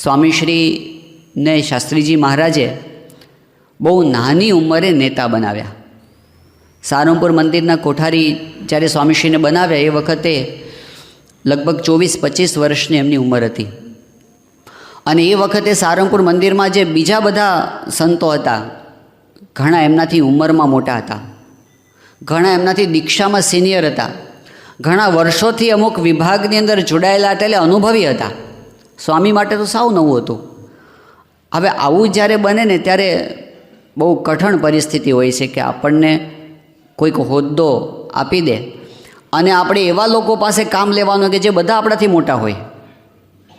સ્વામીશ્રીને શાસ્ત્રીજી મહારાજે બહુ નાની ઉંમરે નેતા બનાવ્યા. સારંગપુર મંદિરના કોઠારી જ્યારે સ્વામીશ્રીને બનાવ્યા એ વખતે લગભગ 24-25 વર્ષની એમની ઉંમર હતી. અને એ વખતે સારંગપુર મંદિરમાં જે બીજા બધા સંતો હતા, ઘણા એમનાથી ઉંમરમાં મોટા હતા, ઘણા એમનાથી દીક્ષામાં સિનિયર હતા, ઘણા વર્ષોથી અમુક વિભાગની અંદર જોડાયેલા હતા, એટલે અનુભવી હતા. સ્વામી માટે તો સાવ નવું હતું. હવે આવું જ્યારે બને ને ત્યારે બહુ કઠણ પરિસ્થિતિ હોય છે કે આપણને કોઈક હોદ્દો આપી દે અને આપણે એવા લોકો પાસે કામ લેવાનું કે જે બધા આપણાથી મોટા હોય.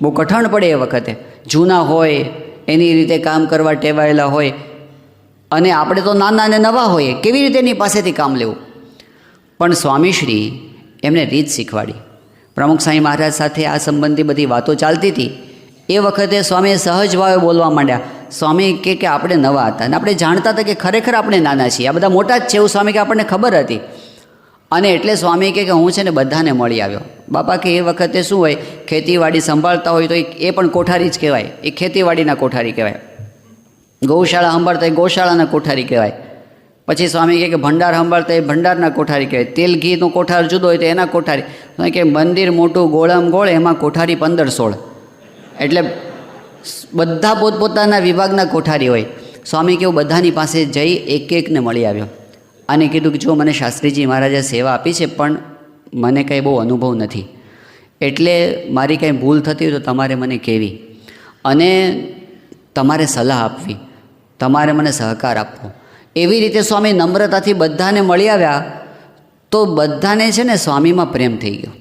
બહુ કઠણ પડે એ વખતે. જૂના હોય, એની રીતે કામ કરવા ટેવાયેલા હોય, અને આપણે તો નાના અને નવા હોઈએ, કેવી રીતે એની પાસેથી કામ લેવું? પણ સ્વામીશ્રી એમને રીત શીખવાડી. પ્રમુખ સ્વામી મહારાજ સાથે આ સંબંધી બધી વાતો ચાલતી હતી. એ વખતે સ્વામીએ સહજ ભાવે બોલવા માંડ્યા. સ્વામી કે આપણે નવા હતા અને આપણે જાણતા હતા કે ખરેખર આપણે નાના છીએ, આ બધા મોટા જ છે એવું સ્વામી કે આપણને ખબર હતી. અને એટલે સ્વામી કે હું છે ને બધાને મળી આવ્યો. બાપા કે એ વખતે શું હોય, ખેતીવાડી સંભાળતા હોય તો એ પણ કોઠારી જ કહેવાય, એ ખેતીવાડીના કોઠારી કહેવાય. ગૌશાળા સંભાળતા એ ગૌશાળાના કોઠારી કહેવાય. પછી સ્વામી કે ભંડાર સંભાળતા એ ભંડારના કોઠારી કહેવાય. તેલ ઘીનો કોઠાર જુદો હોય તો એના કોઠારી. સ્વામી કે મંદિર મોટું ગોળમ ગોળ, એમાં કોઠારી 15-16, એટલે બધા પોતપોતાના વિભાગના કોઠારી હોય. સ્વામી કેવું બધાની પાસે જઈ એક એકને મળી આવ્યો અને કીધું કે જો મને શાસ્ત્રીજી મહારાજે સેવા આપી છે, પણ મને કંઈ બહુ અનુભવ નથી, એટલે મારી કંઈ ભૂલ થતી હોય તો તમારે મને કહેવી અને તમારે સલાહ આપવી, તમારે મને સહકાર આપવો. એવી રીતે સ્વામી નમ્રતાથી બધાને મળી આવ્યા. તો બધાને છે ને સ્વામીમાં પ્રેમ થઈ ગયો.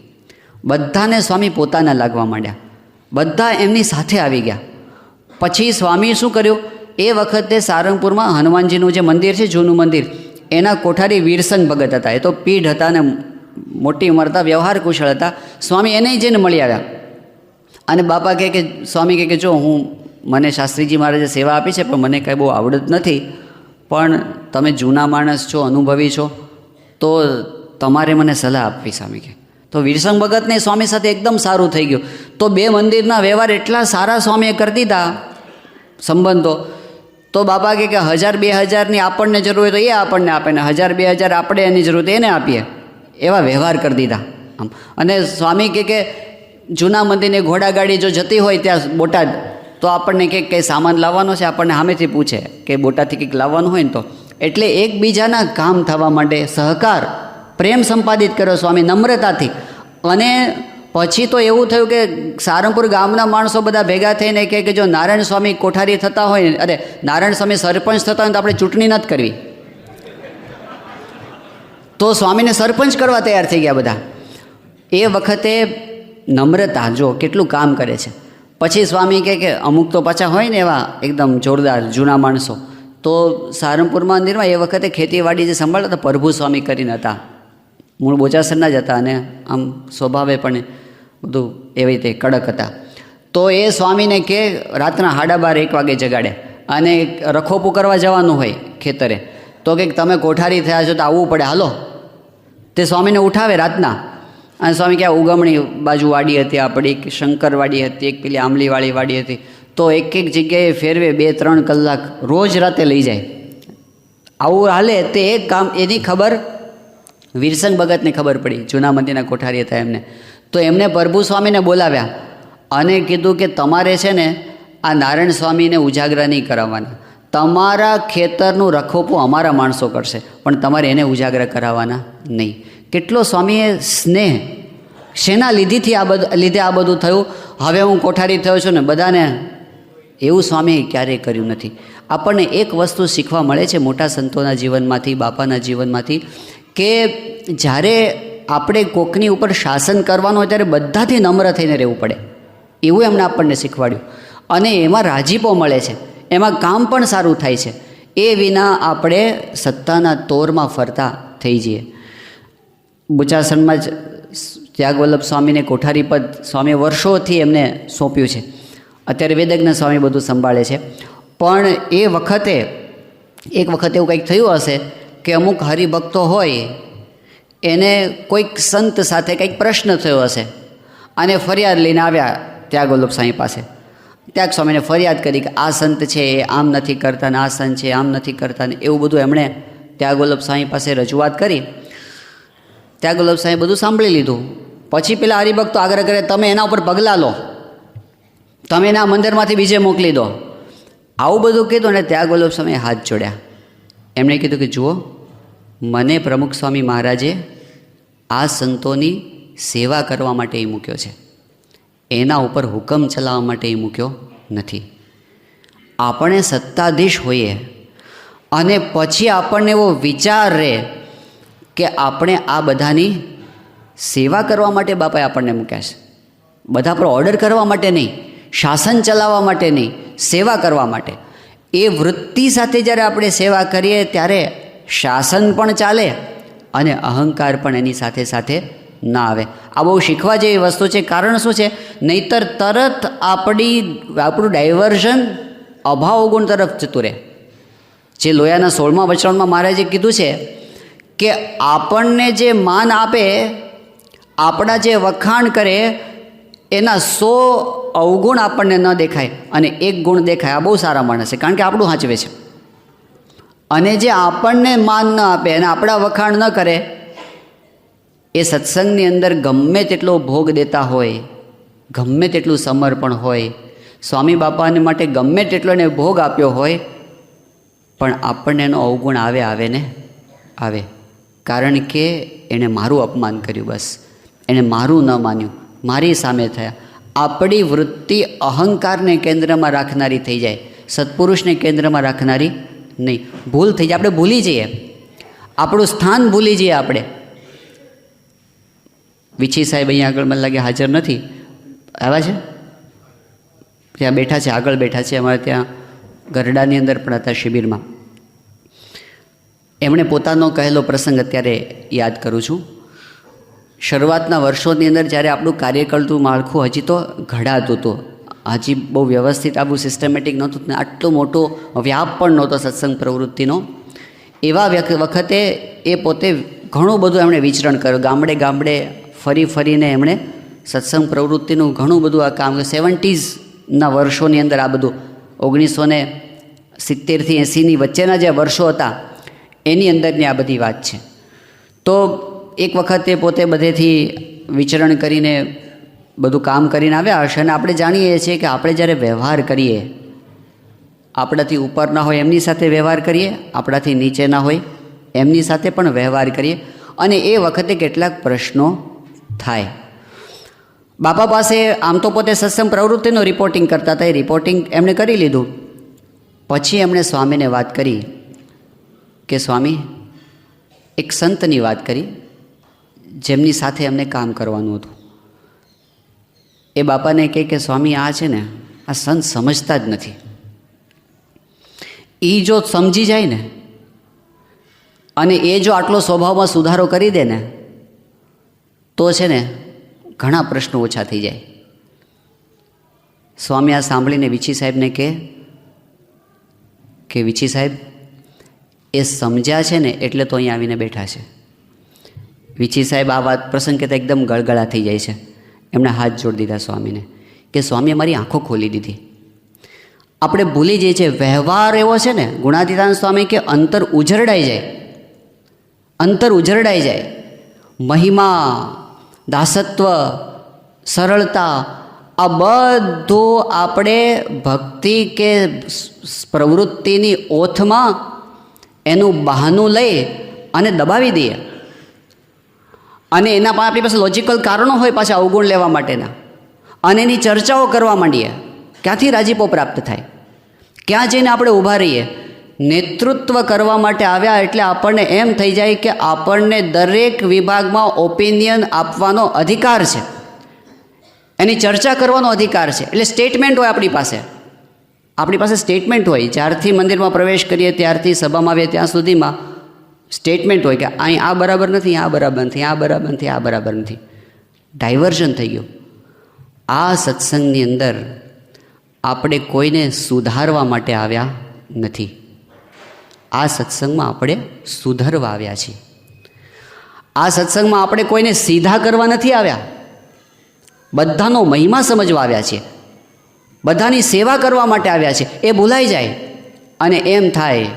બધાને સ્વામી પોતાના લાગવા માંડ્યા. બધા એમની સાથે આવી ગયા. પછી સ્વામીએ શું કર્યું, એ વખતે સારંગપુરમાં હનુમાનજીનું જે મંદિર છે, જૂનું મંદિર, એના કોઠારી વીરસંગ ભગત હતા. એ તો પીઢ હતા ને મોટી ઉંમર હતા, વ્યવહાર કુશળ હતા. સ્વામી એને જઈને મળી આવ્યા અને બાપા કે સ્વામી કે જો મને શાસ્ત્રીજી મહારાજે સેવા આપી છે, પણ મને કંઈ બહુ આવડત નથી, પણ તમે જૂના માણસ છો, અનુભવી છો, તો તમારે મને સલાહ આપવી. સ્વામી કે તો વીરસંગ ભગતને સ્વામી સાથે એકદમ સારું થઈ ગયું. તો બે મંદિરના વ્યવહાર એટલા સારા સ્વામીએ કરી દીધા સંબંધો. તો બાપા કે 1000-2000ની આપણને જરૂર હોય તો એ આપણને આપે ને 1000-2000 આપણે એની જરૂર હોય એને આપીએ, એવા વ્યવહાર કરી દીધા આમ. અને સ્વામી કે જૂના મંદિરની ઘોડાગાડી જો જતી હોય ત્યાં બોટાદ, તો આપણને કંઈ સામાન લાવવાનો છે, આપણને સામેથી પૂછે કે બોટાદથી કંઈક લાવવાનું હોય ને તો. એટલે એકબીજાના કામ થવા માટે સહકાર, પ્રેમ સંપાદિત કર્યો સ્વામી નમ્રતાથી. અને પછી તો એવું થયું કે સારંગપુર ગામના માણસો બધા ભેગા થઈને કે જો નારાયણ સ્વામી કોઠારી થતા હોય, અરે નારાયણ સ્વામી સરપંચ થતા હોય તો આપણે ચૂંટણી નથી કરવી. તો સ્વામીને સરપંચ કરવા તૈયાર થઈ ગયા બધા. એ વખતે નમ્રતા જો કેટલું કામ કરે છે. પછી સ્વામી કે અમુક તો પાછા હોય ને એવા એકદમ જોરદાર જૂના માણસો. તો સારંગપુર મંદિરમાં એ વખતે ખેતીવાડી જે સંભાળતા હતા, પ્રભુ સ્વામી કરીને હતા, મૂળ બોચાસરના જ હતા અને આમ સ્વભાવે પણ બધું એવી રીતે કડક હતા. તો એ સ્વામીને કે રાતના 12:30-1 વાગે જગાડે અને રખોપું કરવા જવાનું હોય ખેતરે. તો કે તમે કોઠારી થયા છો તો આવવું પડે, હાલો. તે સ્વામીને ઉઠાવે રાતના. અને સ્વામી ક્યાં ઉગમણી બાજુ વાડી હતી આપણી, શંકરવાડી હતી, એક પેલી આંબલીવાળી વાડી હતી. તો એક જગ્યાએ ફેરવે 2-3 કલાક રોજ રાતે લઈ જાય. આવું હાલે. તે એક કામ એની ખબર વીરસંગ ભગતને ખબર પડી, જૂના મંદિરના કોઠારી હતા એમને. તો એમને પ્રભુ સ્વામીને બોલાવ્યા અને કીધું કે તમારે છે ને આ નારાયણ સ્વામીને ઉજાગરા નહીં કરાવવાના, તમારા ખેતરનું રખોપું અમારા માણસો કરશે, પણ તમારે એને ઉજાગરા કરાવવાના નહીં. કેટલો સ્વામીએ સ્નેહ, શેના લીધે આ બધું થયું. હવે હું કોઠારી થયો છું ને બધાને, એવું સ્વામીએ ક્યારેય કર્યું નથી. આપણને એક વસ્તુ શીખવા મળે છે મોટા સંતોના જીવનમાંથી, બાપાના જીવનમાંથી, કે જ્યારે આપણે કોકની ઉપર શાસન કરવાનું હોય ત્યારે બધાથી નમ્ર થઈને રહેવું પડે. એવું એમણે આપણને શીખવાડ્યું. અને એમાં રાજીપો મળે છે, એમાં કામ પણ સારું થાય છે. એ વિના આપણે સત્તાના તોરમાં ફરતા થઈ જઈએ. બુચાસણમાં જ ત્યાગવલ્લભ સ્વામીને કોઠારી પદ સ્વામી વર્ષોથી એમને સોંપ્યું છે. અત્યારે વેદજ્ઞ સ્વામી બધું સંભાળે છે. પણ એ વખતે એક વખત એવું કંઈક થયું હશે કે અમુક હરિભક્તો હોય એને કોઈક સંત સાથે કંઈક પ્રશ્ન થયો હશે અને ફરિયાદ લઈને આવ્યા ત્યાગવલ્લભ સ્વામી પાસે ત્યાં સ્વામીને ફરિયાદ કરી કે આ સંત છે એ આમ નથી કરતા ને આ સંત છે આમ નથી કરતા ને એવું બધું એમણે ત્યાગવલ્લભ સ્વામી પાસે રજૂઆત કરી. ત્યાગવલ્લભ સ્વામી બધું સાંભળી લીધું. પછી પેલા હરિભક્તો આગ્રહ કરે તમે એના ઉપર પગલાં લો, તમે એના મંદિરમાંથી બીજે મોકલી દો. આવું બધું કીધું અને ત્યાગવલ્લભ સ્વામીએ હાથ જોડ્યા. એમણે કીધું કે જુઓ, મને પ્રમુખ સ્વામી મહારાજે આ સંતોની સેવા કરવા માટે એ મૂક્યો છે, એના ઉપર હુકમ ચલાવવા માટે એ મૂક્યો નથી. આપણે સત્તાધીશ હોઈએ અને પછી આપણને એવો વિચાર રહે કે આપણે આ બધાની સેવા કરવા માટે બાપાએ આપણને મૂક્યા છે, બધા પર ઓર્ડર કરવા માટે નહીં, શાસન ચલાવવા માટે નહીં, સેવા કરવા માટે. એ વૃત્તિ સાથે જ્યારે આપણે સેવા કરીએ ત્યારે શાસન પણ ચાલે અને અહંકાર પણ એની સાથે સાથે ના આવે. આ બહુ શીખવા જેવી વસ્તુ છે. કારણ શું છે? નહીતર તરત આપણું ડાયવર્ઝન અભાવ ગુણ તરફ જતું રહે. જે લોયાના 16મા વચનમાં મહારાજે કીધું છે કે આપણને જે માન આપે, આપણા જે વખાણ કરે, એના 100 અવગુણ આપણને ન દેખાય અને 1 ગુણ દેખાય. આ બહુ સારા માણસ છે, કારણ કે આપણું સાચવે છે. અને જે આપણને માન ન આપે અને આપણા વખાણ ન કરે, એ સત્સંગની અંદર ગમે તેટલો ભોગ દેતા હોય, ગમે તેટલું સમર્પણ હોય, સ્વામી બાપાને માટે ગમે તેટલો એને ભોગ આપ્યો હોય, પણ આપણને એનો અવગુણ આવે ને આવે. કારણ કે એણે મારું અપમાન કર્યું, બસ એણે મારું ન માન્યું, મારી સામે થયા. આપણી વૃત્તિ અહંકારને કેન્દ્રમાં રાખનારી થઈ જાય, સત્પુરુષને કેન્દ્રમાં રાખનારી નહીં. ભૂલ થઈ જાય, આપણે ભૂલી જઈએ, આપણું સ્થાન ભૂલી જઈએ. આપણે વિછી સાહેબ અહીંયા આગળ મને લાગે હાજર નથી, આવ્યા છે? ત્યાં બેઠા છે, આગળ બેઠા છે. અમારે ત્યાં ગરડાની અંદર પણ હતા શિબિરમાં. એમણે પોતાનો કહેલો પ્રસંગ અત્યારે યાદ કરું છું. શરૂઆતના વર્ષોની અંદર જ્યારે આપણું કાર્યકર્તું માળખું હજી તો ઘડાતું હતું, હજી બહુ વ્યવસ્થિત આપણું સિસ્ટમેટિક નહોતું, ને આટલો મોટો વ્યાપ પણ નહોતો સત્સંગ પ્રવૃત્તિનો. એવા વખતે એ પોતે ઘણું બધું એમણે વિચરણ કર્યું, ગામડે ગામડે ફરીને એમણે સત્સંગ પ્રવૃત્તિનું ઘણું બધું આ કામ. 70s વર્ષોની અંદર આ બધું 1970 થી 80ની વચ્ચેના જે વર્ષો હતા એની અંદરની આ બધી વાત છે. તો એક વખતે પોતે બધેથી વિચરણ કરીને બધું કામ કરીને આવ્યા હશે. અને આપણે જાણીએ છીએ કે આપણે જ્યારે વ્યવહાર કરીએ, આપણાથી ઉપરના હોય એમની સાથે વ્યવહાર કરીએ, આપણાથી નીચેના હોય એમની સાથે પણ વ્યવહાર કરીએ. અને એ વખતે કેટલાક પ્રશ્નો થાય. બાપા પાસે આમ તો પોતે સત્સંગ પ્રવૃત્તિનું રિપોર્ટિંગ કરતા હતા, એ રિપોર્ટિંગ એમણે કરી લીધું. પછી એમણે સ્વામીને વાત કરી કે સ્વામી, એક સંતની વાત કરી જેમની સાથે એમને કામ કરવાનું હતું. એ બાપાને કહે કે સ્વામી, આ છે ને, આ સંત સમજતા જ નથી. એ જો સમજી જાય ને અને એ જો આટલો સ્વભાવમાં સુધારો કરી દે ને તો છે ને ઘણા પ્રશ્નો ઓછા થઈ જાય. સ્વામી આ સાંભળીને વિછી સાહેબને કહે કે વિછી સાહેબ, એ સમજ્યા છે ને એટલે તો અહીંયા આવીને બેઠા છે. વિછી સાહેબ આ વાત પ્રસંગ કહેતા એકદમ ગળગળા થઈ જાય છે. એમણે હાથ જોડી દીધા સ્વામીને કે સ્વામી, અમારી આંખો ખોલી દીધી. આપણે ભૂલી જઈએ છીએ, વ્યવહાર એવો છે ને, ગુણાતીતાનંદ સ્વામી કે અંતર ઉજરડાઈ જાય, અંતર ઉજરડાઈ જાય. મહિમા, દાસત્વ, સરળતા, આ બધું આપણે ભક્તિ કે પ્રવૃત્તિની ઓથમાં એનું બહાનું લઈ અને દબાવી દઈએ. અને એના આપણી પાસે લોજિકલ કારણો હોય પાછા અવગુણ લેવા માટેના, અને એની ચર્ચાઓ કરવા માંડીએ. ક્યાંથી રાજીપો પ્રાપ્ત થાય? ક્યાં જઈને આપણે ઊભા રહીએ? નેતૃત્વ કરવા માટે આવ્યા એટલે આપણને એમ થઈ જાય કે આપણને દરેક વિભાગમાં ઓપિનિયન આપવાનો અધિકાર છે, એની ચર્ચા કરવાનો અધિકાર છે. એટલે સ્ટેટમેન્ટ હોય આપણી પાસે સ્ટેટમેન્ટ હોય. જ્યારથી મંદિરમાં પ્રવેશ કરીએ ત્યારથી સભામાં આવીએ ત્યાં સુધીમાં સ્ટેટમેન્ટ હોય કે અહીં આ બરાબર નથી, આ બરાબર નથી, આ બરાબર નથી, આ બરાબર નથી. ડાયવર્ઝન થઈ ગયું. આ સત્સંગની અંદર આપણે કોઈને સુધારવા માટે આવ્યા નથી. આ સત્સંગમાં આપણે સુધરવા આવ્યા છીએ. આ સત્સંગમાં આપણે કોઈને સીધા કરવા નથી આવ્યા, બધાનો મહિમા સમજવા આવ્યા છીએ. બધાની સેવા કરવા માટે આવ્યા છે એ ભૂલાઈ જાય અને એમ થાય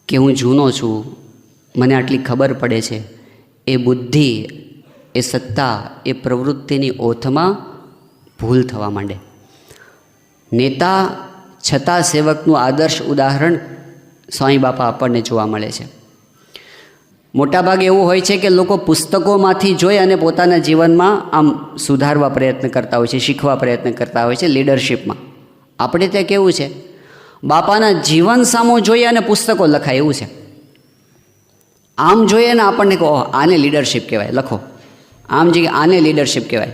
કે હું જૂનો છું, મને આટલી ખબર પડે છે. એ બુદ્ધિ, એ સત્તા, એ પ્રવૃત્તિની ઓથમાં ભૂલ થવા માંડે. નેતા છતાં સેવકનું આદર્શ ઉદાહરણ સ્વામી બાપા આપણને જોવા મળે છે. મોટાભાગે એવું હોય છે કે લોકો પુસ્તકોમાંથી જોઈ અને પોતાના જીવનમાં આમ સુધારવા પ્રયત્ન કરતા હોય છે, શીખવા પ્રયત્ન કરતા હોય છે લીડરશિપમાં. આપણે ત્યાં કેવું છે, બાપાના જીવન સામું જોઈએ અને પુસ્તકો લખાય એવું છે. આમ જોઈએ ને આપણને કહો આને લીડરશિપ કહેવાય, લખો. આમ જે આને લીડરશિપ કહેવાય.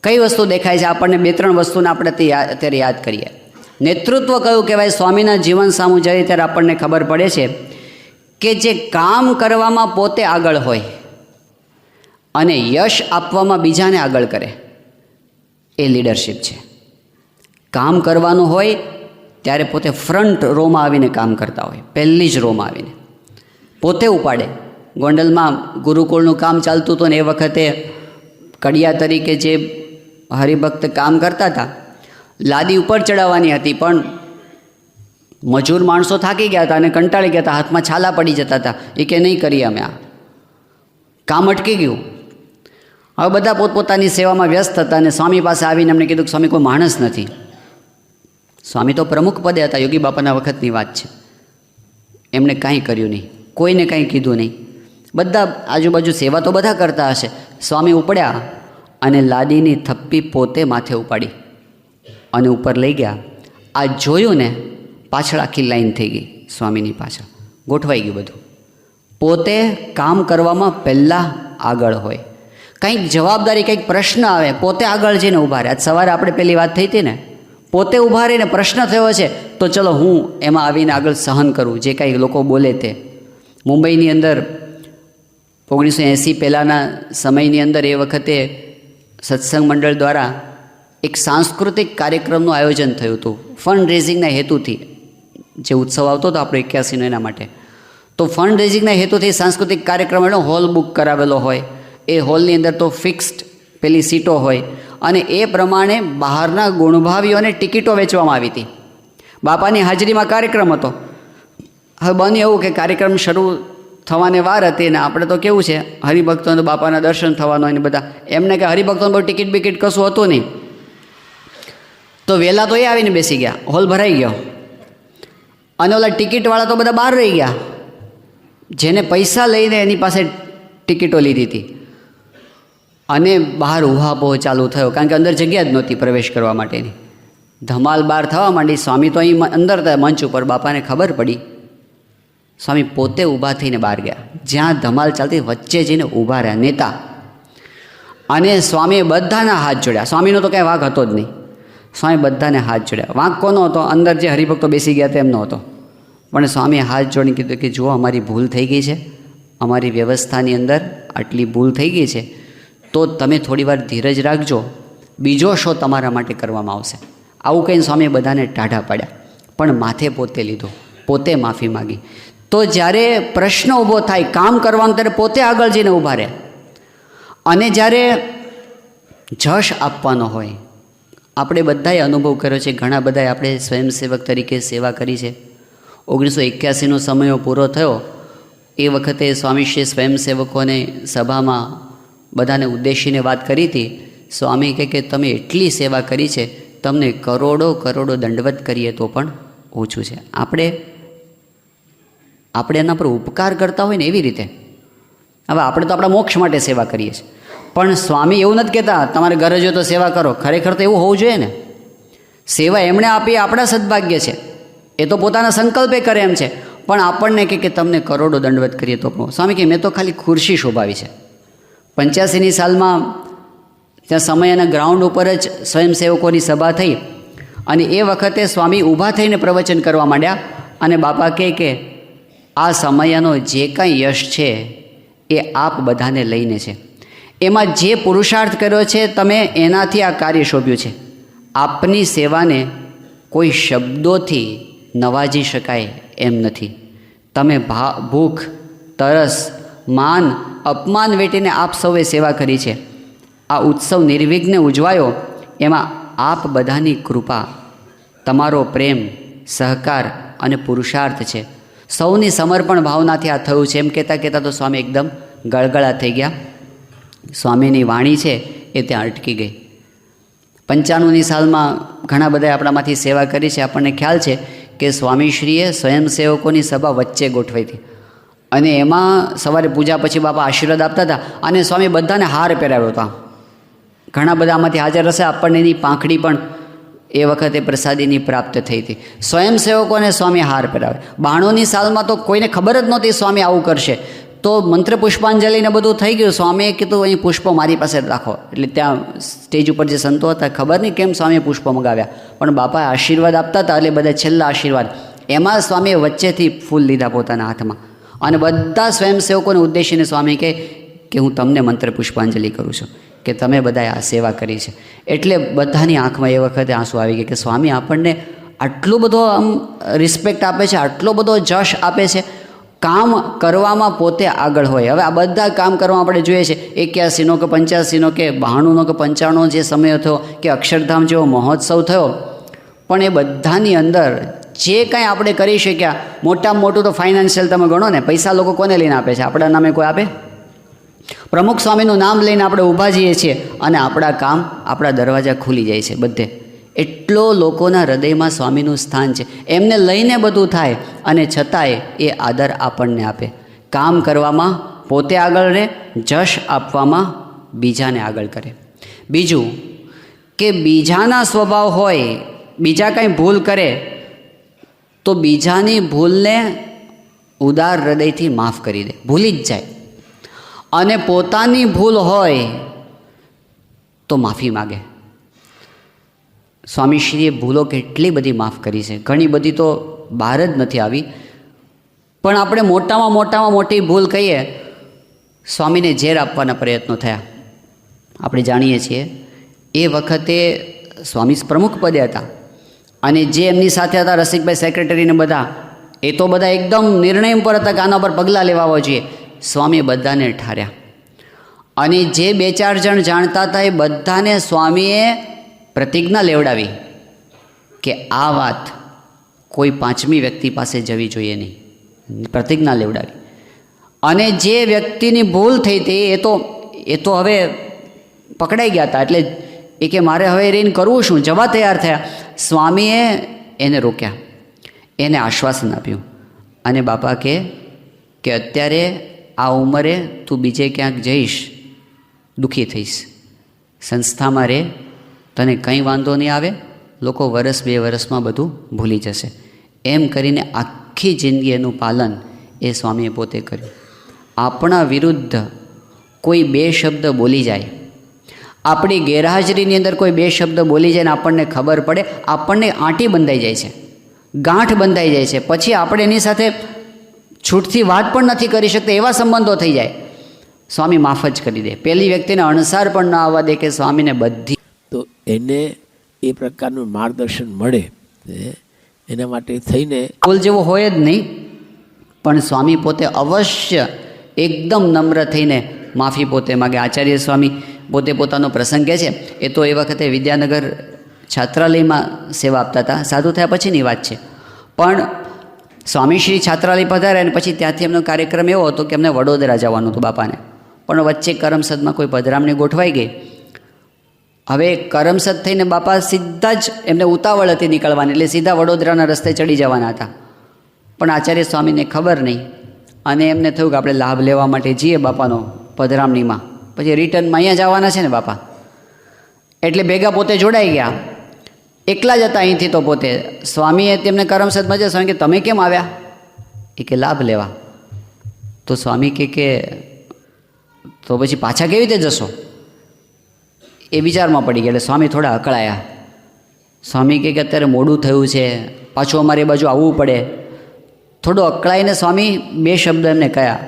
કઈ વસ્તુ દેખાય છે આપણને? 2-3 વસ્તુને આપણે અત્યારે યાદ કરીએ. નેતૃત્વ કયું કહેવાય? સ્વામીના જીવન સામું જઈએ ત્યારે આપણને ખબર પડે છે કે જે કામ કરવામાં પોતે આગળ હોય અને યશ આપવામાં બીજાને આગળ કરે, એ લીડરશિપ છે. કામ કરવાનું હોય ત્યારે પોતે ફ્રન્ટ રોમાં આવીને કામ કરતા હોય, પહેલી જ રોમાં આવીને પોતે ઉપાડે. ગોંડલમાં ગુરુકુળનું કામ ચાલતું હતું ને એ વખતે કડિયા તરીકે જે હરિભક્ત કામ કરતા હતા, લાદી ઉપર ચડાવવાની હતી, પણ મજૂર માણસો થાકી ગયા હતા અને કંટાળી ગયા હતા, હાથમાં છાલા પડી જતા હતા. એ કે નહીં કરીએ અમે, આ કામ અટકી ગયું. હવે બધા પોતપોતાની સેવામાં વ્યસ્ત હતા અને સ્વામી પાસે આવીને એમને કીધું કે સ્વામી કોઈ માણસ નથી. સ્વામી તો પ્રમુખ પદે હતા, યોગી બાપાના વખતની વાત છે. એમણે કાંઈ કર્યું નહીં, કોઈને કાંઈ કીધું નહીં. બધા આજુબાજુ સેવા તો બધા કરતા હશે. સ્વામી ઉપડ્યા અને લાદીની થપ્પી પોતે માથે ઉપાડી અને ઉપર લઈ ગયા. આ જોયું ને, પાછળ આખી લાઈન થઈ ગઈ સ્વામીની પાછળ, ગોઠવાઈ ગયું બધું. પોતે કામ કરવામાં પહેલાં આગળ હોય. કંઈક જવાબદારી, કંઈક પ્રશ્ન આવે, પોતે આગળ જઈને ઊભા રહે. આજ સવારે આપણે પેલી વાત થઈ હતી ને, પોતે ઊભા રહીને પ્રશ્ન થયો છે તો ચલો હું એમાં આવીને આગળ સહન કરું, જે કાંઈ લોકો બોલે તે. મુંબઈની અંદર 1980 પહેલાંના સમયની અંદર એ વખતે સત્સંગ મંડળ દ્વારા એક સાંસ્કૃતિક કાર્યક્રમનું આયોજન થયું હતું ફંડ રેઝિંગના હેતુથી. જે ઉત્સવ આવતો હતો આપણે 81નો, એના માટે. તો ફંડ રેઝિંગના હેતુથી સાંસ્કૃતિક કાર્યક્રમ એનો હોલ બુક કરાવેલો હોય. એ હોલની અંદર તો ફિક્સ્ડ પેલી સીટો હોય અને એ પ્રમાણે બહારના ગુણભાવીઓને ટિકિટો વેચવામાં આવી હતી. બાપાની હાજરીમાં કાર્યક્રમ હતો. હવે બન્યું એવું કે કાર્યક્રમ શરૂ થવાને વાર હતી ને આપણે તો કેવું છે, હરિભક્તોને બાપાના દર્શન થવાનો હોય ને બધા, એમને કે હરિભક્તોને બહુ ટિકિટ બિકિટ કશું હતું નહીં. તો વહેલા તો એ આવીને બેસી ગયા, હોલ ભરાઈ ગયો. અને ઓલા ટિકિટવાળા તો બધા બહાર રહી ગયા, જેને પૈસા લઈને એની પાસે ટિકિટો લીધી હતી. અને બહાર ઉહાપોહ ચાલુ થયો, કારણ કે અંદર જગ્યા જ નહોતી પ્રવેશ કરવા માટેની. ધમાલ બહાર થવા માંડી. સ્વામી તો અહીં અંદર હતા મંચ ઉપર. બાપાને ખબર પડી. સ્વામી પોતે ઊભા થઈને બહાર ગયા, જ્યાં ધમાલ ચાલતી વચ્ચે જઈને ઊભા રહ્યા નેતા. અને સ્વામીએ બધાના હાથ જોડ્યા. સ્વામીનો તો કાંઈ વાંક હતો જ નહીં. સ્વામી બધાને હાથ જોડ્યા. વાંક કોનો હતો? અંદર જે હરિભક્તો બેસી ગયા તેમનો હતો. પણ સ્વામીએ હાથ જોડીને કીધું કે જુઓ, અમારી ભૂલ થઈ ગઈ છે, અમારી વ્યવસ્થાની અંદર આટલી ભૂલ થઈ ગઈ છે, તો તમે થોડી વાર ધીરજ રાખજો, બીજો શો તમારા માટે કરવામાં આવશે. આવું કહીને સ્વામીએ બધાને ટાઢા પાડ્યા, પણ માથે પોતે લીધો, પોતે માફી માગી. તો જ્યારે પ્રશ્ન ઊભો થાય કામ કરવાનું, ત્યારે પોતે આગળ જઈને ઊભા રહે. અને જ્યારે જશ આપવાનો હોય, આપણે બધાએ અનુભવ કર્યો છે, ઘણા બધાએ આપણે સ્વયંસેવક તરીકે સેવા કરી છે. 1981નો સમયો પૂરો થયો એ વખતે સ્વામીશ્રીએ સ્વયંસેવકોને સભામાં બધાને ઉદ્દેશીને વાત કરી હતી. સ્વામી કહે કે તમે એટલી સેવા કરી છે, તમને કરોડો કરોડો દંડવત કરીએ તો પણ ઓછું છે. આપણે એના પર ઉપકાર કરતા હોય ને એવી રીતે. હવે આપણે તો આપણા મોક્ષ માટે સેવા કરીએ છીએ, પણ સ્વામી એવું નથી કહેતા તમારે ગરજ હોય તો સેવા કરો. ખરેખર તો એવું હોવું જોઈએ ને. સેવા એમણે આપી, આપણા સદભાગ્ય છે, એ તો પોતાના સંકલ્પે કરે એમ છે. પણ આપણને કે તમને કરોડો દંડવત કરીએ તો પણ. સ્વામી કે મેં તો ખાલી ખુરશી શોભાવી છે. 85ની સાલમાં ત્યાં સમયના ગ્રાઉન્ડ ઉપર જ સ્વયંસેવકોની સભા થઈ અને એ વખતે સ્વામી ઊભા થઈને પ્રવચન કરવા માંડ્યા. અને બાપા કહે કે આ સમયનો જે કાંઈ યશ છે એ આપ બધાને લઈને છે. એમાં જે પુરુષાર્થ કર્યો છે તમે, એનાથી આ કાર્ય શોભ્યું છે. આપની સેવાને કોઈ શબ્દોથી નવાજી શકાય એમ નથી. તમે ભૂખ, તરસ, માન, અપમાન વેઠીને આપ સૌએ સેવા કરી છે. આ ઉત્સવ નિર્વિઘ્ને ઉજવાયો, એમાં આપ બધાની કૃપા, તમારો પ્રેમ, સહકાર અને પુરુષાર્થ છે. સૌની સમર્પણ ભાવનાથી આ થયું છે. એમ કહેતાં કહેતાં તો સ્વામી એકદમ ગળગળા થઈ ગયા. સ્વામીની વાણી છે એ ત્યાં અટકી ગઈ. 95ની સાલમાં ઘણા બધા આપણામાંથી સેવા કરી છે. આપણને ખ્યાલ છે કે સ્વામીશ્રીએ સ્વયંસેવકોની સભા વચ્ચે ગોઠવી હતી અને એમાં સવારે પૂજા પછી બાપા આશીર્વાદ આપતા હતા અને સ્વામી બધાને હાર પહેરાવ્યો હતા. ઘણા બધા આમાંથી હાજર હશે. આપણને એની પાંખડી પણ એ વખતે પ્રસાદીની પ્રાપ્ત થઈ હતી. સ્વયંસેવકોને સ્વામી હાર પહેરાવે. 92ની સાલમાં તો કોઈને ખબર જ નહોતી સ્વામી આવું કરશે. તો મંત્ર પુષ્પાંજલિને બધું થઈ ગયું. સ્વામીએ કીધું અહીં પુષ્પો મારી પાસે રાખો. એટલે ત્યાં સ્ટેજ ઉપર જે સંતો હતા, ખબર નહીં કેમ સ્વામીએ પુષ્પો મંગાવ્યા, પણ બાપાએ આશીર્વાદ આપતા હતા એટલે બધા છેલ્લા આશીર્વાદ એમાં સ્વામીએ વચ્ચેથી ફૂલ લીધા પોતાના હાથમાં અને બધા સ્વયંસેવકોને ઉદ્દેશીને સ્વામી કે હું તમને મંત્ર પુષ્પાંજલિ કરું છું કે તમે બધાએ આ સેવા કરી છે. એટલે બધાની આંખમાં એ વખતે આંસુ આવી ગયા કે સ્વામી આપણને આટલો બધો આમ રિસ્પેક્ટ આપે છે, આટલો બધો જશ આપે છે, કામ કરવામાં પોતે આગળ હોય. હવે આ બધા કામ કરવા આપણે જોઈએ છે 81નો કે 85નો કે 92નો કે 95નો જે સમય થયો કે અક્ષરધામ જેવો મહોત્સવ થયો, પણ એ બધાની અંદર જે કાંઈ આપણે કરી શક્યા, મોટામાં મોટું તો ફાઇનાન્શિયલ તમે ગણો ને, પૈસા લોકો કોને લઈને આપે છે? આપણા નામે કોઈ આપે? પ્રમુખ સ્વામીનું નામ લઈને આપણે ઊભા જઈએ છીએ અને આપણા કામ, આપણા દરવાજા ખુલી જાય છે બધે. એટલો લોકોના હૃદયમાં સ્વામીનું સ્થાન છે. એમને લઈને બધું થાય અને છતાંય એ આદર આપણને આપે. કામ કરવામાં પોતે આગળ રહે, જશ આપવામાં બીજાને આગળ કરે. બીજું કે બીજાના સ્વભાવ હોય, બીજા કંઈ ભૂલ કરે તો બીજાની ભૂલને ઉદાર હૃદયથી માફ કરી દે, ભૂલી જ જાય. અને પોતાની ભૂલ હોય તો માફી માગે. સ્વામીશ્રીએ ભૂલો કેટલી બધી માફ કરી છે. ઘણી બધી તો બહાર જ નથી આવી, પણ આપણે મોટામાં મોટી ભૂલ કહીએ, સ્વામીને ઝેર આપવાના પ્રયત્નો થયા. આપણે જાણીએ છીએ એ વખતે સ્વામી પ્રમુખ પદે હતા અને જે એમની સાથે હતા રસિકભાઈ સેક્રેટરીને બધા, એ તો બધા એકદમ નિર્ણય પર હતા કે આના પર પગલાં લેવા જોઈએ. સ્વામીએ બધાને ઠાર્યા અને જે 2-4 જણ જાણતા હતા એ બધાને સ્વામીએ પ્રતિજ્ઞા લેવડાવી કે આ વાત કોઈ 5મી વ્યક્તિ પાસે જવી જોઈએ નહીં. પ્રતિજ્ઞા લેવડાવી. અને જે વ્યક્તિની ભૂલ થઈ હતી એ તો હવે પકડાઈ ગયા હતા. એટલે એ કે મારે હવે રહીને કરવું શું, જવા તૈયાર થયા. સ્વામીએ એને રોક્યા, એને આશ્વાસન આપ્યું અને બાપા કે અત્યારે આ ઉંમરે તું બીજે ક્યાંક જઈશ, દુઃખી થઈશ, સંસ્થામાં રહે, તને કંઈ વાંધો નહીં આવે, લોકો 1-2 વર્ષમાં બધું ભૂલી જશે. એમ કરીને આખી જિંદગી એનું પાલન એ સ્વામીએ પોતે કર્યું. આપણા વિરુદ્ધ કોઈ 2 શબ્દ બોલી જાય, આપણી ગેરહાજરીની અંદર કોઈ 2 શબ્દ બોલી જાય ને આપણને ખબર પડે, આપણને આંટી બંધાઈ જાય છે, ગાંઠ બંધાઈ જાય છે. પછી આપણે એની સાથે છૂટથી વાત પણ નથી કરી શકતા, એવા સંબંધો થઈ જાય. સ્વામી માફ જ કરી દે. પહેલી વ્યક્તિને અણસાર પણ ન આવવા દે કે સ્વામીને બધી. તો એને એ પ્રકારનું માર્ગદર્શન મળે એના માટે થઈને બોલ જેવો હોય જ નહીં, પણ સ્વામી પોતે અવશ્ય એકદમ નમ્ર થઈને માફી પોતે માગે. આચાર્ય સ્વામી પોતે પોતાનો પ્રસંગ કહે છે. એ તો એ વખતે વિદ્યાનગર છાત્રાલયમાં સેવા આપતા હતા, સાધુ થયા પછીની વાત છે. પણ સ્વામીશ્રી છાત્રાલય પધાર્યા અને પછી ત્યાંથી એમનો કાર્યક્રમ એવો હતો કે એમને વડોદરા જવાનું હતું બાપાને, પણ વચ્ચે કરમસદમાં કોઈ પધરામણી ગોઠવાઈ ગઈ. હવે કરમસદ થઈને બાપા સીધા જ, એમને ઉતાવળ હતી નીકળવાની, એટલે સીધા વડોદરાના રસ્તે ચડી જવાના હતા. પણ આચાર્ય સ્વામીને ખબર નહીં અને એમને થયું કે આપણે લાભ લેવા માટે જઈએ બાપાનો પધરામણીમાં, પછી રિટર્નમાં અહીંયા જવાના છે ને બાપા, એટલે ભેગા પોતે જોડાઈ ગયા. એકલા જ હતા અહીંથી તો પોતે. સ્વામીએ તેમને કરમસદમાં જાય, સ્વામી કે તમે કેમ આવ્યા? એ કે લાભ લેવા. તો સ્વામી કે તો પછી પાછા કેવી રીતે જશો? એ વિચારમાં પડી ગયા. એટલે સ્વામી થોડા અકળાયા. સ્વામી કે અત્યારે મોડું થયું છે, પાછું અમારે એ બાજુ આવવું પડે. થોડું અકળાઈને સ્વામી 2 શબ્દ એમને કહ્યા.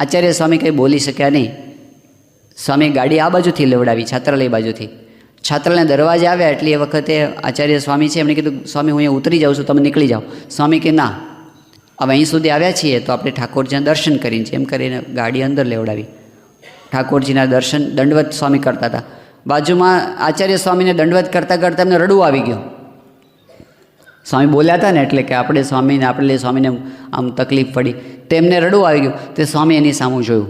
આચાર્ય સ્વામી કંઈ બોલી શક્યા નહીં. સ્વામી ગાડી આ બાજુથી લેવડાવી, છાત્રાલય બાજુથી. છાત્રાલયના દરવાજે આવ્યા એટલે એ વખતે આચાર્ય સ્વામી છે, એમણે કીધું સ્વામી હું અહીંયા ઉતરી જાઉં છું, તમે નીકળી જાઓ. સ્વામી કે ના, હવે અહીં સુધી આવ્યા છીએ તો આપણે ઠાકોરજીના દર્શન કરીને છે. એમ કરીને ગાડી અંદર લેવડાવી. ઠાકોરજીના દર્શન દંડવત સ્વામી કરતા હતા બાજુમાં આચાર્ય સ્વામીને દંડવત કરતાં કરતાં એમને રડવું આવી ગયું. સ્વામી બોલ્યા હતા ને એટલે કે આપણે સ્વામીને આમ તકલીફ પડી, તેમને રડવું આવી ગયું. તે સ્વામી એની સામું જોયું,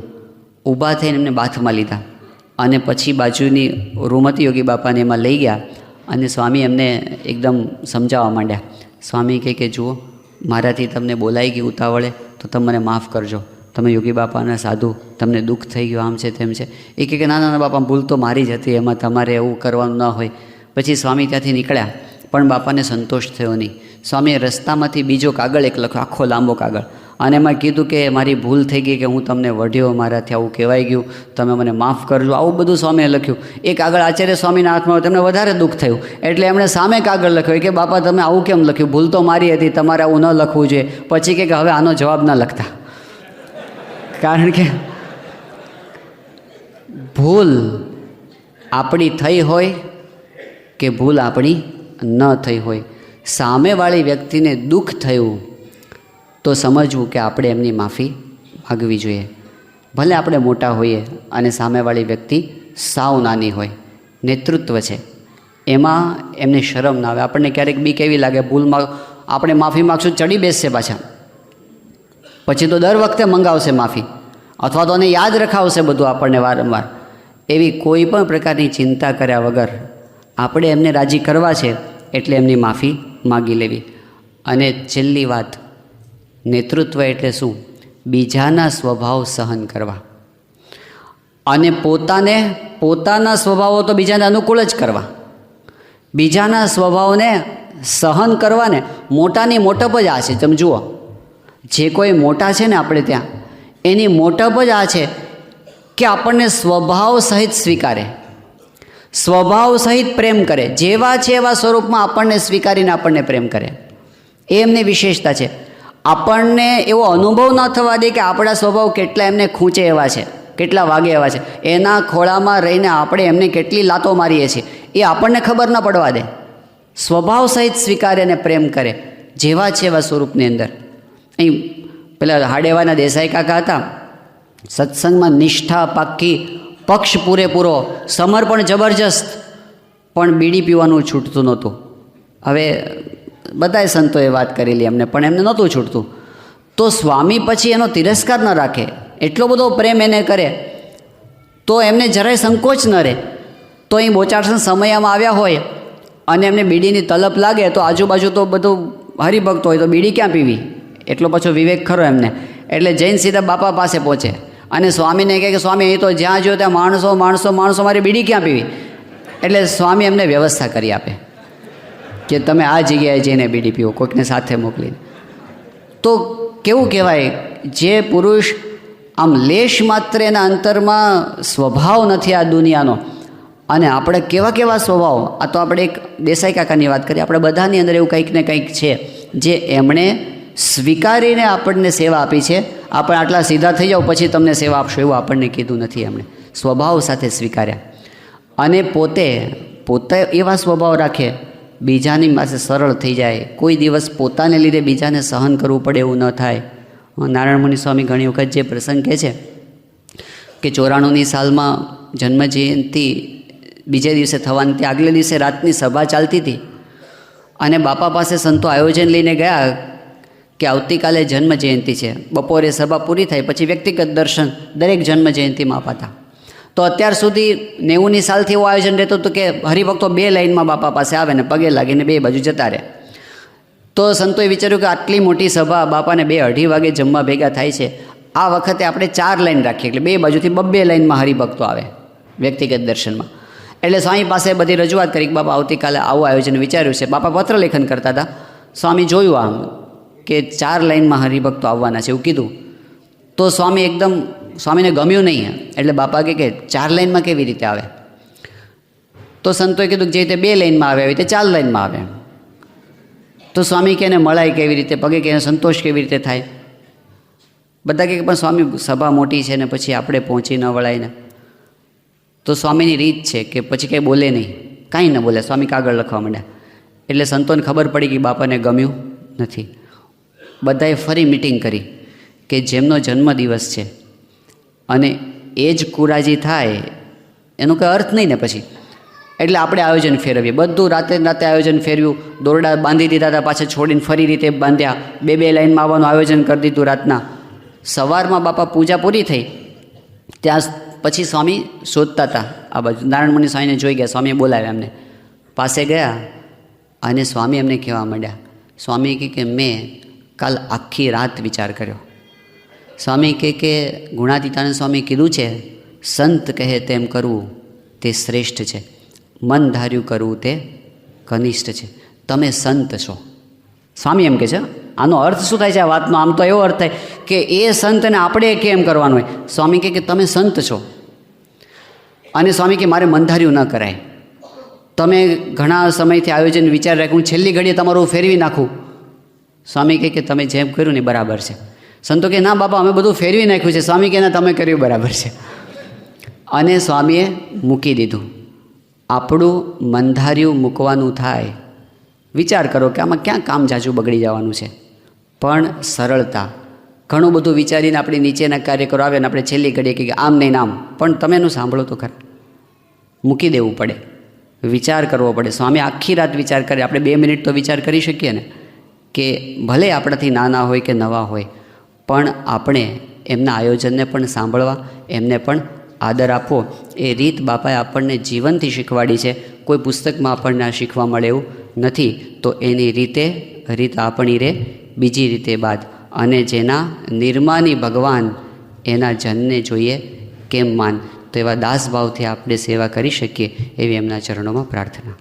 ઊભા થઈને એમને બાથમાં લીધા અને પછી બાજુની રૂમતી યોગી બાપાને એમાં લઈ ગયા અને સ્વામી એમને એકદમ સમજાવવા માંડ્યા. સ્વામી કહે કે જુઓ, મારાથી તમને બોલાઈ ગયું ઉતાવળે તો તમે મને માફ કરજો, તમે યોગી બાપાના સાધુ, તમને દુઃખ થઈ ગયું, આમ છે તેમ છે. એ કહે કે ના ના બાપા, ભૂલ તો મારી જ હતી, એમાં તમારે એવું કરવાનું ન હોય. પછી સ્વામી ત્યાંથી નીકળ્યા પણ બાપાને સંતોષ થયો નહીં. સ્વામીએ રસ્તામાંથી બીજો કાગળ એક લખ્યો, આખો લાંબો કાગળ, અને એમાં કીધું કે મારી ભૂલ થઈ ગઈ કે હું તમને વઢ્યો, મારાથી આવું કહેવાઈ ગયું, તમે મને માફ કરજો, આવું બધું સ્વામીએ લખ્યું. એ કાગળ આચાર્ય સ્વામીના હાથમાં તેમને વધારે દુઃખ થયું એટલે એમણે સામે કાગળ લખ્યો કે બાપા તમે આવું કેમ લખ્યું, ભૂલ તો મારી હતી, તમારે આવું ન લખવું જોઈએ. પછી કે હવે આનો જવાબ ના લખતા, કારણ કે ભૂલ આપણી થઈ હોય કે ભૂલ આપણી ન થઈ હોય, સામેવાળી વ્યક્તિને દુઃખ થયું તો સમજવું કે આપણે એમની માફી માગવી જોઈએ. ભલે આપણે મોટા હોઈએ અને સામેવાળી વ્યક્તિ સાવ નાની હોય, નેતૃત્વ છે એમાં એમને શરમ ના આવે. આપણને ક્યારેક બીક એવી લાગે ભૂલમાં આપણે માફી માગશું ચડી બેસશે પાછા, પછી તો દર વખતે મંગાવશે માફી, અથવા તો એને યાદ રખાવશે બધું આપણને વારંવાર. એવી કોઈ પણ પ્રકારની ચિંતા કર્યા વગર આપણે એમને રાજી કરવા છે એટલે એમની માફી માગી લેવી. અને છેલ્લી વાત, નેતૃત્વ એટલે શું? બીજાના સ્વભાવ સહન કરવા અને પોતાના સ્વભાવો તો બીજાને અનુકૂળ જ કરવા. બીજાના સ્વભાવને સહન કરવાને મોટાની મોટપ જ આ છે. તમે જુઓ, જે કોઈ મોટા છે ને આપણે ત્યાં, એની મોટપ જ આ છે કે આપણને સ્વભાવ સહિત સ્વીકારે, સ્વભાવ સહિત પ્રેમ કરે, જેવા છે એવા સ્વરૂપમાં આપણને સ્વીકારીને આપણને પ્રેમ કરે. એ એમની વિશેષતા છે. આપણને એવો અનુભવ ન થવા દે કે આપણા સ્વભાવ કેટલા એમને ખૂંચે એવા છે, કેટલા વાગે એવા છે. એના ખોળામાં રહીને આપણે એમને કેટલી લાતો મારીએ છીએ એ આપણને ખબર ન પડવા દે. સ્વભાવ સહિત સ્વીકારે અને પ્રેમ કરે, જેવા છે એવા સ્વરૂપની અંદર. અહીં પેલા હાડેવાના દેસાઈ કાકા હતા, સત્સંગમાં નિષ્ઠા પાક્કી, પક્ષ પૂરેપૂરો, સમર્પણ જબરજસ્ત, પણ બીડી પીવાનું છૂટતું નહોતું. હવે બધાએ સંતોએ વાત કરેલી એમને, પણ એમને નહોતું છૂટતું. તો સ્વામી પછી એનો તિરસ્કાર ન રાખે, એટલો બધો પ્રેમ એને કરે તો એમને જરાય સંકોચ ન રહે. તો અહીં બોચારસન સમયમાં આવ્યા હોય અને એમને બીડીની તલપ લાગે તો આજુબાજુ તો બધું હરિભક્ત હોય તો બીડી ક્યાં પીવી, એટલો પાછો વિવેક ખરો એમને. એટલે જૈન સીધા બાપા પાસે પહોંચે અને સ્વામીને કહે કે સ્વામી અહીં તો જ્યાં જો ત્યાં માણસો માણસો માણસો, મારી બીડી ક્યાં પીવી? એટલે સ્વામી એમને વ્યવસ્થા કરી આપે કે તમે આ જગ્યાએ જઈને બીડી પીવો, કોઈકને સાથે મોકલીને. તો કેવું કહેવાય, જે પુરુષ આમ લેશ માત્ર એના અંતરમાં સ્વભાવ નથી આ દુનિયાનો, અને આપણે કેવા કેવા સ્વભાવ. આ તો આપણે એક દેસાઈ કાકાની વાત કરીએ, આપણે બધાની અંદર એવું કંઈક ને કંઈક છે જે એમણે સ્વીકારીને આપણને સેવા આપી છે. આપણે આટલા સીધા થઈ જાઓ પછી તમને સેવા આપશો એવું આપણને કીધું નથી. એમણે સ્વભાવ સાથે સ્વીકાર્યા અને પોતે એવા સ્વભાવ રાખે, બીજાની પાસે સરળ થઈ જાય. કોઈ દિવસ પોતાને લીધે બીજાને સહન કરવું પડે એવું ન થાય. નારાયણ મુનિ સ્વામી ઘણી વખત જે પ્રસંગ કહે છે કે 94ની સાલમાં જન્મજયંતિ બીજે દિવસે થવાની, તે આગલે દિવસે રાતની સભા ચાલતી હતી અને બાપા પાસે સંતો આયોજન લઈને ગયા કે આવતીકાલે જન્મજયંતિ છે, બપોરે સભા પૂરી થાય પછી વ્યક્તિગત દર્શન દરેક જન્મજયંતિમાં અપાતા. તો અત્યાર સુધી 90ની સાલથી એવું આયોજન રહેતું હતું કે હરિભક્તો 2 લાઇનમાં બાપા પાસે આવે ને પગે લાગીને 2 બાજુ જતા રહે. તો સંતોએ વિચાર્યું કે આટલી મોટી સભા, બાપાને 2-2:30 વાગે જમવા ભેગા થાય છે, આ વખતે આપણે 4 લાઇન રાખીએ, એટલે 2 બાજુથી 2 લાઇનમાં હરિભક્તો આવે વ્યક્તિગત દર્શનમાં. એટલે સ્વામી પાસે બધી રજૂઆત કરી કે બાપા આવતીકાલે આવું આયોજન વિચાર્યું છે. બાપા પત્ર લેખન કરતા હતા, સ્વામી જોયું આમ કે 4 લાઇનમાં હરિભક્તો આવવાના છે એવું કીધું. તો સ્વામી એકદમ, સ્વામીને ગમ્યું નહીં. એટલે બાપા કહે કે 4 લાઇનમાં કેવી રીતે આવે? તો સંતોએ કીધું કે જે રીતે 2 લાઇનમાં આવે એવી રીતે 4 લાઇનમાં આવે. તો સ્વામી કે એને મળાય કેવી રીતે, પગે કે એને સંતોષ કેવી રીતે થાય? બધા કહે પણ સ્વામી સભા મોટી છે ને પછી આપણે પહોંચી ન વળાય ને. તો સ્વામીની રીત છે કે પછી કંઈ બોલે નહીં, કાંઈ ન બોલે. સ્વામી કાગળ લખવા માંડ્યા. એટલે સંતોને ખબર પડી કે બાપાને ગમ્યું નથી. બધાએ ફરી મિટિંગ કરી કે જેમનો જન્મદિવસ છે અને એ જ કુરાજી થાય એનો કંઈ અર્થ નહીં ને પછી એટલે આપણે આયોજન ફેરવીએ. બધું રાતે આયોજન ફેરવ્યું, દોરડા બાંધી દીધા હતા, પાછા છોડીને ફરી રીતે બાંધ્યા, બે લાઈનમાં આવવાનું આયોજન કરી દીધું રાતના. સવારમાં બાપા પૂજા પૂરી થઈ, ત્યાં પછી સ્વામી શોધતા હતા આ બાજુ. નારાયણમુનિ સ્વામીને જોઈ ગયા, સ્વામીએ બોલાવ્યા એમને. પાસે ગયા અને સ્વામી એમને કહેવા માંડ્યા. સ્વામી કહે કે મેં કાલ આખી રાત વિચાર કર્યો. સ્વામી કહે કે ગુણાતીતાનંદ સ્વામી કીધું છે, સંત કહે તેમ કરવું તે શ્રેષ્ઠ છે, મન ધાર્યું કરવું તે કનિષ્ઠ છે. તમે સંત છો. સ્વામી એમ કહે છે. આનો અર્થ શું થાય છે આ વાતનો? આમ તો એવો અર્થ થાય કે એ સંતને આપણે કેમ કરવાનું હોય. સ્વામી કહે કે તમે સંત છો. અને સ્વામી કે મારે મનધાર્યું ન કરાય. તમે ઘણા સમયથી આયોજન વિચાર રાખ્યું, છેલ્લી ઘડીએ તમારું ફેરવી નાખું. સ્વામી કહે કે તમે જેમ કર્યું ને બરાબર છે. સંતો કે ના બાપા અમે બધું ફેરવી નાખ્યું છે. સ્વામી કે ના તમે કર્યું બરાબર છે. અને સ્વામીએ મૂકી દીધું. આપણું મનધાર્યું મૂકવાનું થાય. વિચાર કરો કે આમાં ક્યાં કામ જાજુ બગડી જવાનું છે. પણ સરળતા, ઘણું બધું વિચારીને આપણી નીચેના કાર્યકરો આવે ને આપણે છેલ્લી ઘડીએ કે આમ નહીં આમ, પણ તમે એનું સાંભળો તો ખરા. મૂકી દેવું પડે, વિચાર કરવો પડે. સ્વામી આખી રાત વિચાર કરે. આપણે 2 મિનિટ તો વિચાર કરી શકીએ ને, કે ભલે આપણાથી નાના હોય કે નવા હોય, પણ આપણે એમના આયોજનને પણ સાંભળવા, એમને પણ આદર આપવો. એ રીત બાપાએ આપણને જીવનથી શીખવાડી છે. કોઈ પુસ્તકમાં આપણને આ શીખવા મળે એવું નથી. તો એની રીત આપણી રે બીજી રીતે બાદ. અને જેના નિર્માની ભગવાન એના જનને જોઈએ કેમ માન. તો એવા દાસભાવથી આપણે સેવા કરી શકીએ એવી એમના ચરણોમાં પ્રાર્થના.